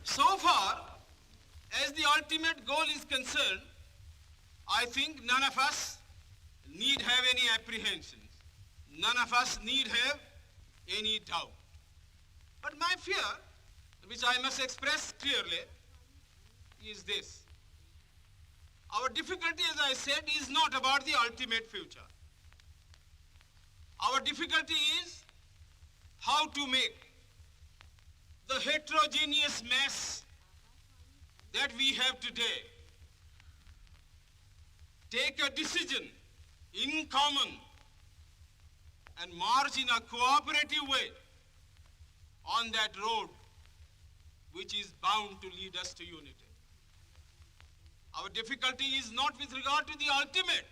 So far as the ultimate goal is concerned, I think none of us need have any apprehensions. None of us need have any doubt. But my fear, which I must express clearly, is this. Our difficulty, as I said, is not about the ultimate future. Our difficulty is how to make the heterogeneous mess that we have today take a decision in common and march in a cooperative way on that road which is bound to lead us to unity. Our difficulty is not with regard to the ultimate.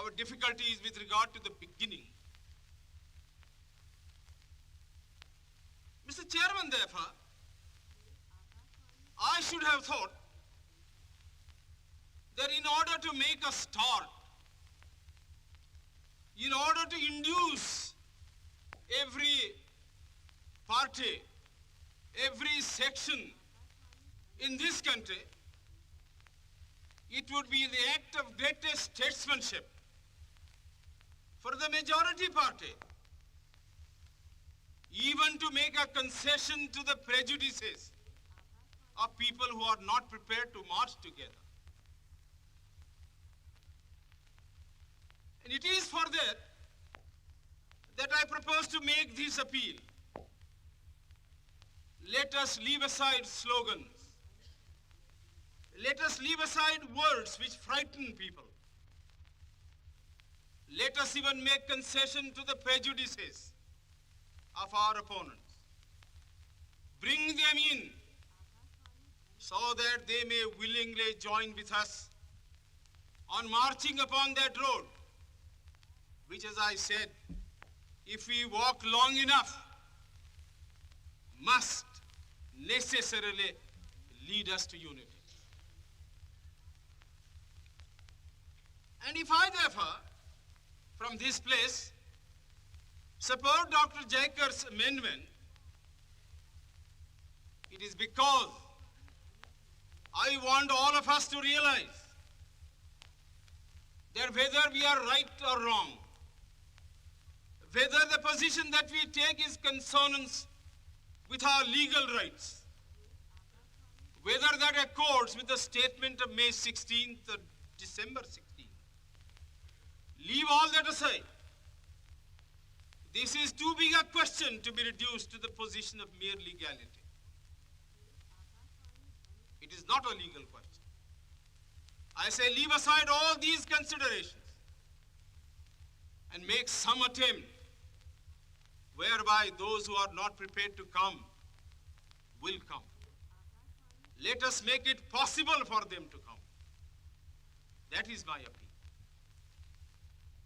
Our difficulty is with regard to the beginning. Mr. Chairman, therefore, I should have thought that in order to make a start, in order to induce every party, every section in this country, it would be the act of greatest statesmanship for the majority party even to make a concession to the prejudices of people who are not prepared to march together. And it is for that I propose to make this appeal. Let us leave aside slogans. Let us leave aside words which frighten people. Let us even make concession to the prejudices of our opponents. Bring them in so that they may willingly join with us on marching upon that road, which, as I said, if we walk long enough, must necessarily lead us to unity. And if I, therefore, from this place, support Dr. Jaikar's amendment, it is because I want all of us to realize that whether we are right or wrong, whether the position that we take is consonance with our legal rights, whether that accords with the statement of May 16th or December 16th, leave all that aside. This is too big a question to be reduced to the position of mere legality. It is not a legal question. I say leave aside all these considerations and make some attempt whereby those who are not prepared to come will come. Let us make it possible for them to come. That is my appeal.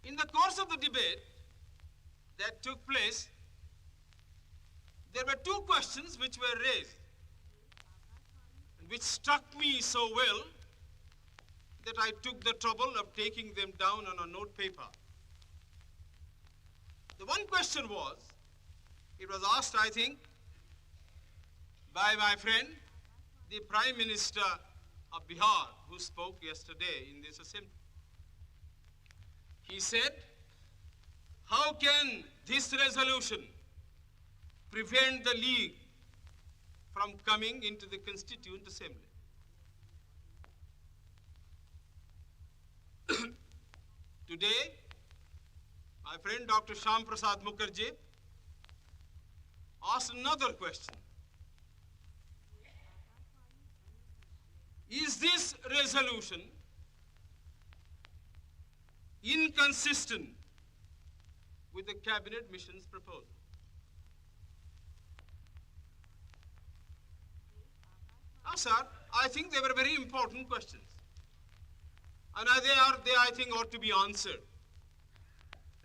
In the course of the debate that took place, there were two questions which were raised, and which struck me so well that I took the trouble of taking them down on a note paper. The one question was, it was asked, I think, by my friend, the Prime Minister of Bihar, who spoke yesterday in this assembly. He said, how can this resolution prevent the League from coming into the Constituent Assembly? Today, my friend Dr. Shyam Prasad Mukherjee asked another question. Is this resolution inconsistent with the Cabinet Mission's proposal? Now, sir, I think they were very important questions. And they, I think, ought to be answered.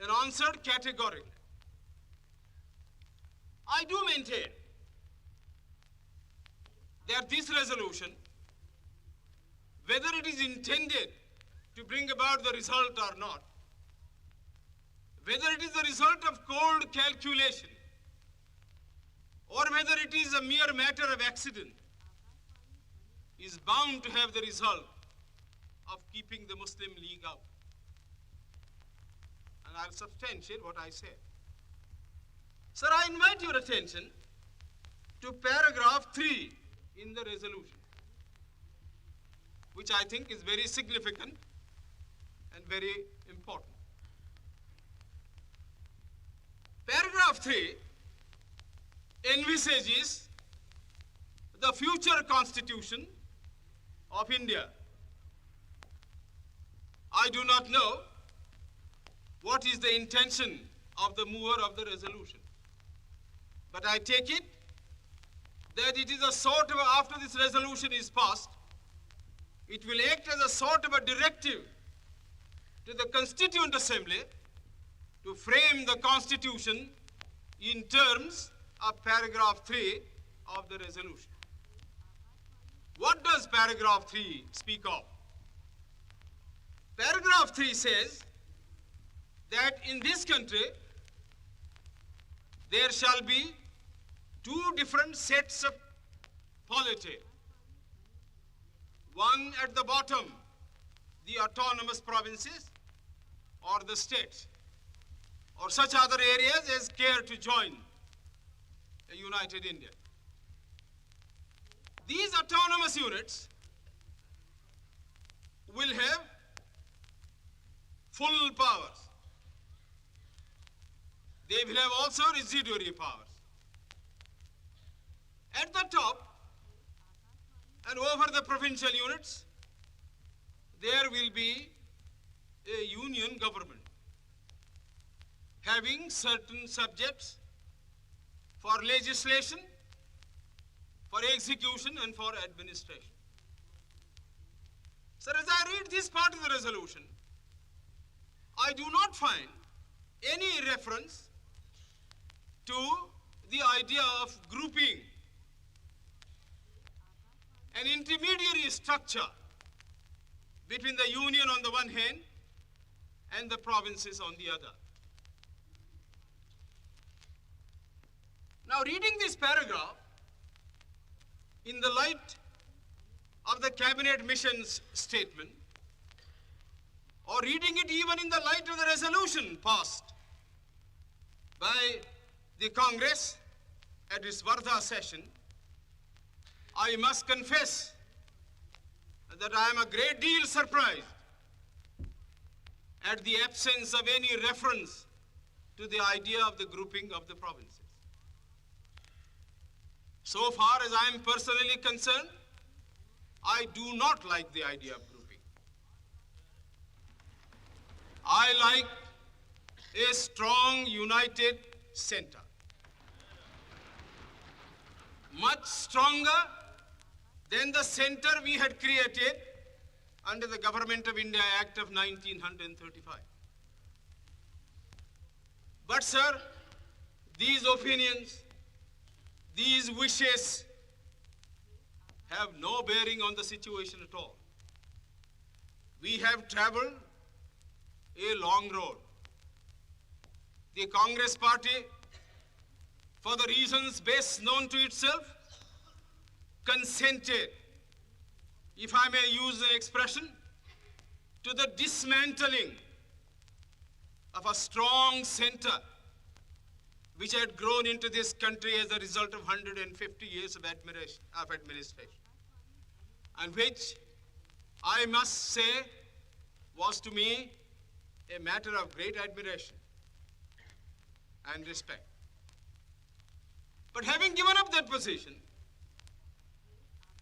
And answered categorically. I do maintain that this resolution, whether it is intended to bring about the result or not, whether it is the result of cold calculation, or whether whether it is a mere matter of accident, is bound to have the result of keeping the Muslim League out. And I'll substantiate what I said. Sir, I invite your attention to paragraph 3 in the resolution, which I think is very significant and very important. Paragraph 3 envisages the future constitution of India. I do not know what is the intention of the mover of the resolution, but I take it that it is a sort of, after this resolution is passed, it will act as a sort of a directive to the Constituent Assembly to frame the Constitution in terms of paragraph 3 of the resolution. What does paragraph 3 speak of? Paragraph 3 says that in this country there shall be two different sets of polity. One at the bottom, the autonomous provinces or the states, or such other areas as care to join a united India. These autonomous units will have full powers. They will have also residuary powers. At the top and over the provincial units, there will be a union government having certain subjects for legislation, for execution, and for administration. Sir, as I read this part of the resolution, I do not find any reference to the idea of grouping an intermediary structure between the union on the one hand and the provinces on the other. Now, reading this paragraph in the light of the cabinet mission's statement, or reading it even in the light of the resolution passed by the Congress at its Vardha session, I must confess that I am a great deal surprised at the absence of any reference to the idea of the grouping of the provinces. So far as I am personally concerned, I do not like the idea of grouping. I like a strong, united center, much stronger than the center we had created under the Government of India Act of 1935. But sir, these opinions, these wishes have no bearing on the situation at all. We have traveled a long road. The Congress party, for the reasons best known to itself, consented, if I may use the expression, to the dismantling of a strong center which had grown into this country as a result of 150 years of administration, and which I must say was to me a matter of great admiration and respect. But having given up that position,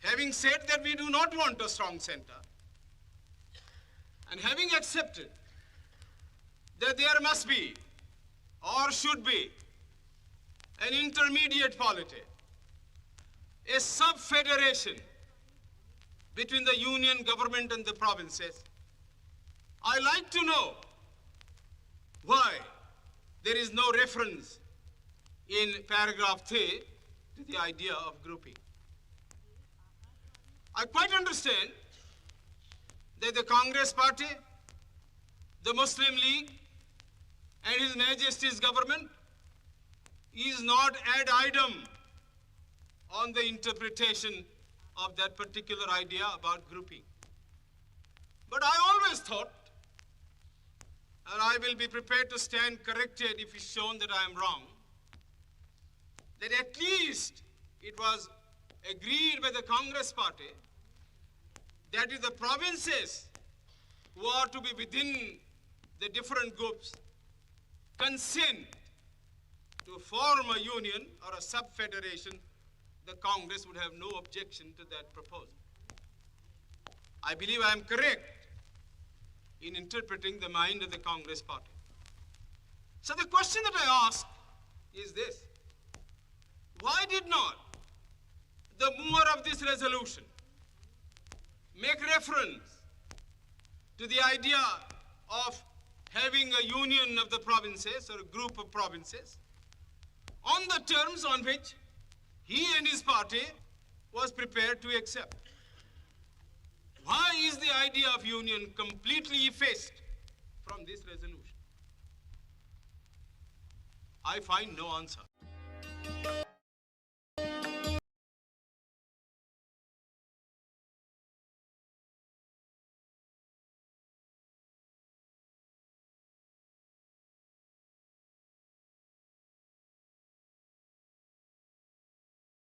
having said that we do not want a strong center, and having accepted that there must be or should be an intermediate polity, a sub-federation between the union government and the provinces, I like to know why there is no reference in paragraph 3 to the idea of grouping. I quite understand that the Congress party, the Muslim League, and His Majesty's government is not ad idem on the interpretation of that particular idea about grouping. But I always thought, and I will be prepared to stand corrected if it's shown that I am wrong, that at least it was agreed by the Congress party that if the provinces who are to be within the different groups consent to form a union or a sub-federation, the Congress would have no objection to that proposal. I believe I am correct in interpreting the mind of the Congress party. So the question that I ask is this: why did not the mover of this resolution make reference to the idea of having a union of the provinces or a group of provinces on the terms on which he and his party was prepared to accept? Why is the idea of union completely effaced from this resolution? I find no answer.